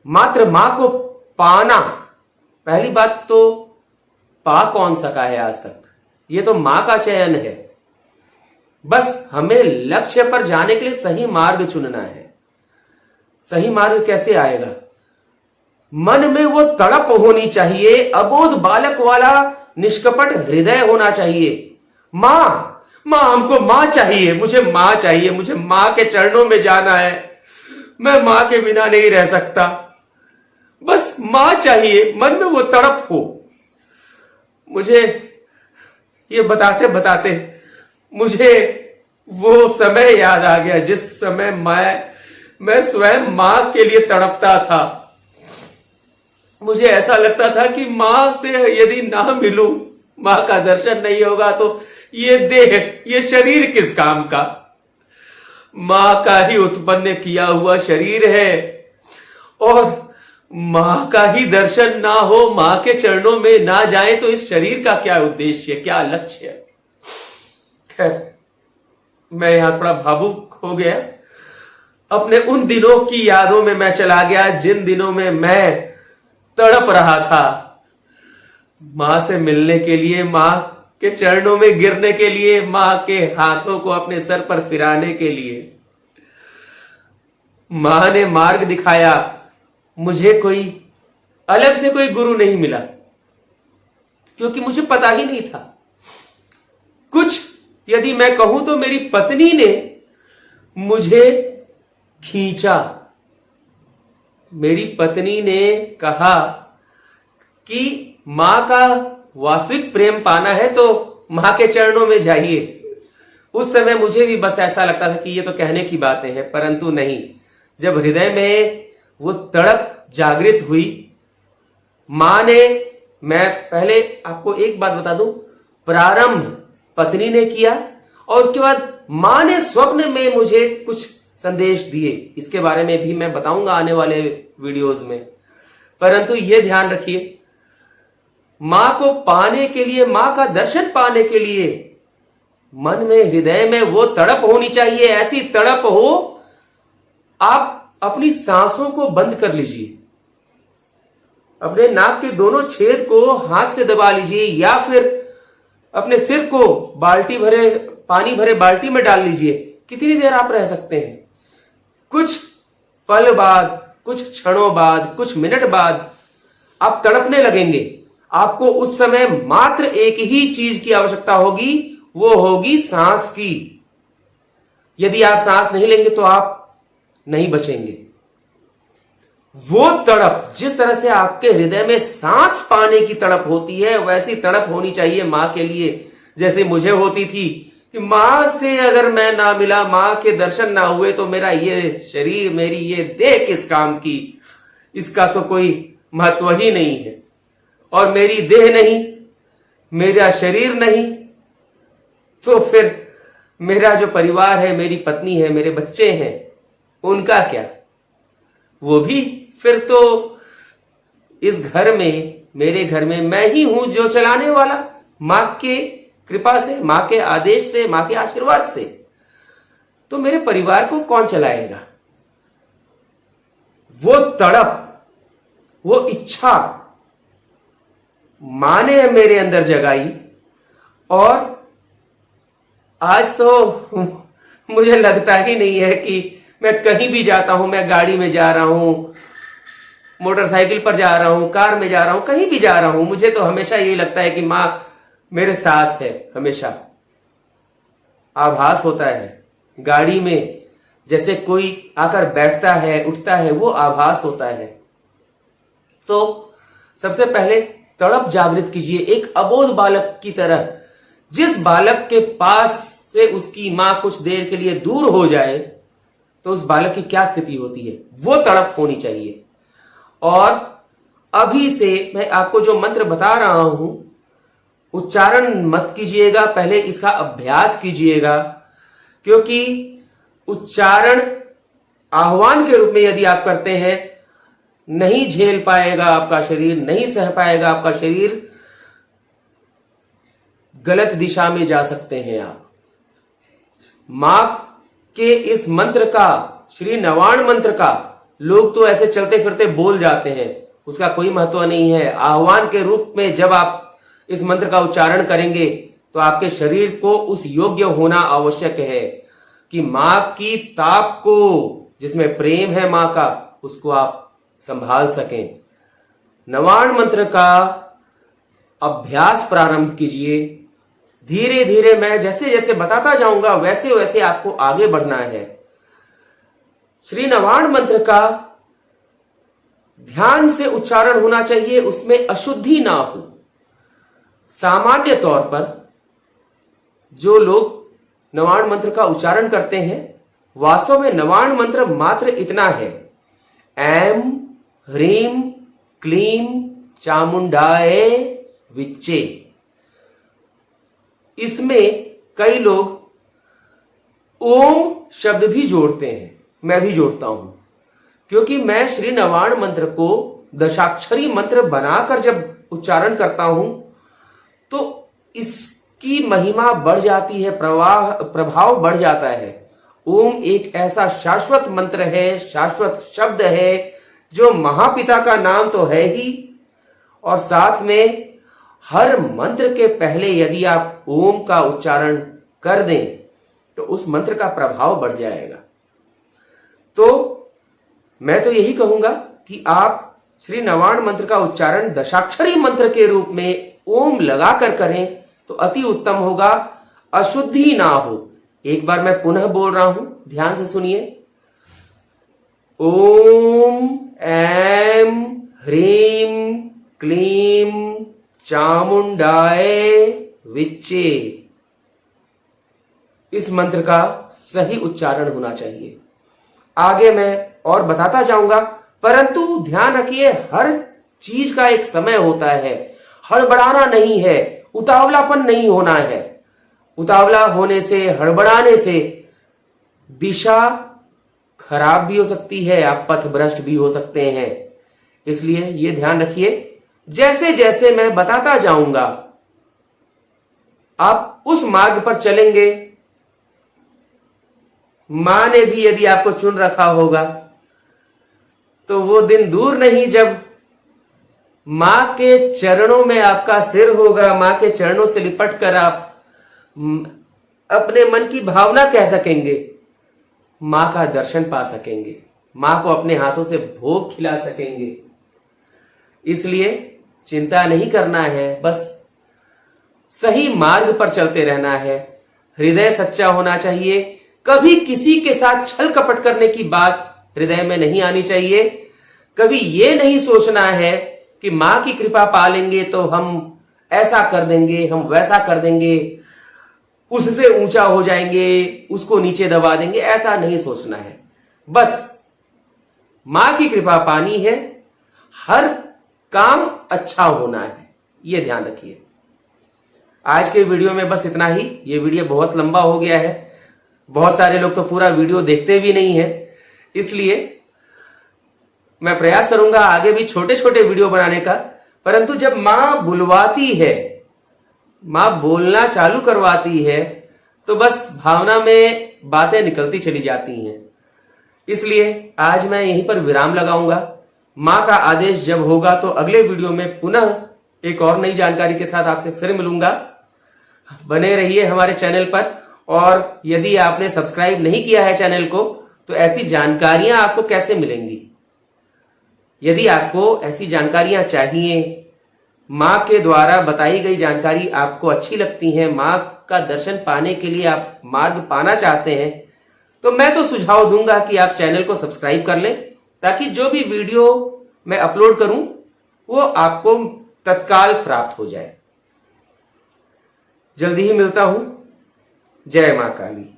मात्र मां को पाना, पहली बात तो पा कौन सका है आज तक, ये तो मां का चयन है। बस हमें लक्ष्य पर जाने के लिए सही मार्ग चुनना है। सही मार्ग कैसे आएगा? मन में वो तड़प होनी चाहिए, अबोध बालक वाला निष्कपट हृदय होना चाहिए। मां, मां, हमको मां चाहिए, मुझे मां चाहिए, मुझे मां के चरणों में जाना है, मैं मां के बिना नहीं रह सकता, बस मां चाहिए। मन में वो तड़प हो। मुझे ये बताते बताते मुझे वो समय याद आ गया जिस समय मैं स्वयं मां के लिए तड़पता था। मुझे ऐसा लगता था कि मां से यदि ना मिलूं, मां का दर्शन नहीं होगा तो ये देह, ये शरीर किस काम का? मां का ही उत्पन्न किया हुआ शरीर है और मां का ही दर्शन ना हो, मां के चरणों में ना जाए तो इस शरीर का क्या उद्देश्य, क्या लक्ष्य? खैर, मैं यहां थोड़ा भावुक हो गया। अपने उन दिनों की यादों में मैं चला गया जिन दिनों में मैं तड़प रहा था मां से मिलने के लिए, मां के चरणों में गिरने के लिए, मां के हाथों को अपने सर पर फिराने के लिए। मां ने मार्ग दिखाया, मुझे कोई अलग से कोई गुरु नहीं मिला क्योंकि मुझे पता ही नहीं था। कुछ यदि मैं कहूं तो मेरी पत्नी ने मुझे खींचा। मेरी पत्नी ने कहा कि मां का वास्तविक प्रेम पाना है तो मां के चरणों में जाइए। उस समय मुझे भी बस ऐसा लगता था कि ये तो कहने की बातें हैं, परंतु नहीं। जब हृदय में वो तड़प जागृत हुई, मां ने, मैं पहले आपको एक बात बता दूं, प्रारंभ पत्नी ने किया और उसके बाद मां ने स्वप्न में मुझे कुछ संदेश दिए। इसके बारे में भी मैं बताऊंगा आने वाले वीडियोस में। परंतु यह ध्यान रखिए, मां को पाने के लिए, मां का दर्शन पाने के लिए मन में, हृदय में वो तड़प होनी चाहिए। ऐसी तड़प हो, आप अपनी सांसों को बंद कर लीजिए, अपने नाक के दोनों छेद को हाथ से दबा लीजिए या फिर अपने सिर को पानी भरे बाल्टी में डाल लीजिए। कितनी देर आप रह सकते हैं? कुछ पल बाद, कुछ क्षणों बाद, कुछ मिनट बाद आप तड़पने लगेंगे। आपको उस समय मात्र एक ही चीज की आवश्यकता होगी, वो होगी सांस की। यदि आप सांस नहीं लेंगे तो आप नहीं बचेंगे। वो तड़प, जिस तरह से आपके हृदय में सांस पाने की तड़प होती है, वैसी तड़प होनी चाहिए मां के लिए, जैसे मुझे होती थी कि मां से अगर मैं ना मिला, मां के दर्शन ना हुए तो मेरा ये शरीर, मेरी ये देह किस काम की? इसका तो कोई महत्व ही नहीं है। और मेरी देह नहीं, मेरा शरीर नहीं, तो फिर मेरा जो परिवार है, मेरी पत्नी है, मेरे बच्चे हैं, उनका क्या? वो भी फिर तो इस घर में, मेरे घर में मैं ही हूं जो चलाने वाला, मां के कृपा से, मां के आदेश से, मां के आशीर्वाद से। तो मेरे परिवार को कौन चलाएगा? वो तड़प, वो इच्छा मां ने मेरे अंदर जगाई और आज तो मुझे लगता ही नहीं है कि मैं कहीं भी जाता हूं, मैं गाड़ी में जा रहा हूं, मोटरसाइकिल पर जा रहा हूं, कार में जा रहा हूं, कहीं भी जा रहा हूं, मुझे तो हमेशा यही लगता है कि मां मेरे साथ है। हमेशा आभास होता है गाड़ी में, जैसे कोई आकर बैठता है, उठता है, वो आभास होता है। तो सबसे पहले तड़प जागृत कीजिए, एक अबोध बालक की तरह। जिस बालक के पास से उसकी मां कुछ देर के लिए दूर हो जाए तो उस बालक की क्या स्थिति होती है, वो तड़प होनी चाहिए। और अभी से मैं आपको जो मंत्र बता रहा हूं, उच्चारण मत कीजिएगा, पहले इसका अभ्यास कीजिएगा, क्योंकि उच्चारण आह्वान के रूप में यदि आप करते हैं, नहीं झेल पाएगा आपका शरीर, नहीं सह पाएगा आपका शरीर, गलत दिशा में जा सकते हैं आप। मां के इस मंत्र का, श्री नवाण मंत्र का लोग तो ऐसे चलते फिरते बोल जाते हैं, उसका कोई महत्व नहीं है। आह्वान के रूप में जब आप इस मंत्र का उच्चारण करेंगे तो आपके शरीर को उस योग्य होना आवश्यक है कि मां की ताप को, जिसमें प्रेम है मां का, उसको आप संभाल सकें। नवाण मंत्र का अभ्यास प्रारंभ कीजिए। धीरे धीरे मैं जैसे जैसे बताता जाऊंगा वैसे वैसे आपको आगे बढ़ना है। श्री नवाण मंत्र का ध्यान से उच्चारण होना चाहिए, उसमें अशुद्धि ना हो। सामान्य तौर पर जो लोग नवाण मंत्र का उच्चारण करते हैं, वास्तव में नवाण मंत्र मात्र इतना है, ऐम ह्रीम क्लीम चामुंडाए विच्चे। इसमें कई लोग ओम शब्द भी जोड़ते हैं, मैं भी जोड़ता हूं, क्योंकि मैं श्री नवाण मंत्र को दशाक्षरी मंत्र बनाकर जब उच्चारण करता हूं तो इसकी महिमा बढ़ जाती है, प्रभाव बढ़ जाता है। ओम एक ऐसा शाश्वत मंत्र है, शाश्वत शब्द है, जो महापिता का नाम तो है ही, और साथ में हर मंत्र के पहले यदि आप ओम का उच्चारण कर दें तो उस मंत्र का प्रभाव बढ़ जाएगा। तो मैं तो यही कहूंगा कि आप श्री नवाण मंत्र का उच्चारण दशाक्षरी मंत्र के रूप में ओम लगाकर करें तो अति उत्तम होगा, अशुद्धि ना हो। एक बार मैं पुनः बोल रहा हूं, ध्यान से सुनिए। ओम ऐम ह्रीम क्लीम चामुंडाए विच्चे। इस मंत्र का सही उच्चारण होना चाहिए। आगे मैं और बताता जाऊंगा, परंतु ध्यान रखिए हर चीज का एक समय होता है। हड़बड़ाना नहीं है, उतावलापन नहीं होना है। उतावला होने से, हड़बड़ाने से दिशा खराब भी हो सकती है, आप पथ भ्रष्ट भी हो सकते हैं। इसलिए ये ध्यान रखिए, जैसे जैसे मैं बताता जाऊंगा आप उस मार्ग पर चलेंगे। मां ने भी यदि आपको चुन रखा होगा तो वो दिन दूर नहीं जब मां के चरणों में आपका सिर होगा, मां के चरणों से लिपट कर आप अपने मन की भावना कह सकेंगे, मां का दर्शन पा सकेंगे, मां को अपने हाथों से भोग खिला सकेंगे। इसलिए चिंता नहीं करना है, बस सही मार्ग पर चलते रहना है। हृदय सच्चा होना चाहिए। कभी किसी के साथ छल कपट करने की बात हृदय में नहीं आनी चाहिए। कभी यह नहीं सोचना है कि मां की कृपा पा लेंगे तो हम ऐसा कर देंगे, हम वैसा कर देंगे, उससे ऊंचा हो जाएंगे, उसको नीचे दबा देंगे, ऐसा नहीं सोचना है। बस मां की कृपा पानी है, हर काम अच्छा होना है, यह ध्यान रखिए। आज के वीडियो में बस इतना ही। यह वीडियो बहुत लंबा हो गया है, बहुत सारे लोग तो पूरा वीडियो देखते भी नहीं है, इसलिए मैं प्रयास करूंगा आगे भी छोटे छोटे वीडियो बनाने का। परंतु जब मां बुलवाती है, मां बोलना चालू करवाती है, तो बस भावना में बातें निकलती चली जाती हैं। इसलिए आज मैं यहीं पर विराम लगाऊंगा। मां का आदेश जब होगा तो अगले वीडियो में पुनः एक और नई जानकारी के साथ आपसे फिर मिलूंगा। बने रहिए हमारे चैनल पर, और यदि आपने सब्सक्राइब नहीं किया है चैनल को तो ऐसी जानकारियां आपको कैसे मिलेंगी। यदि आपको ऐसी जानकारियां चाहिए, मां के द्वारा बताई गई जानकारी आपको अच्छी लगती है, मां का दर्शन पाने के लिए आप मार्ग पाना चाहते हैं, तो मैं तो सुझाव दूंगा कि आप चैनल को सब्सक्राइब कर लें, ताकि जो भी वीडियो मैं अपलोड करूं वो आपको तत्काल प्राप्त हो जाए। जल्दी ही मिलता हूं। जय मां काली।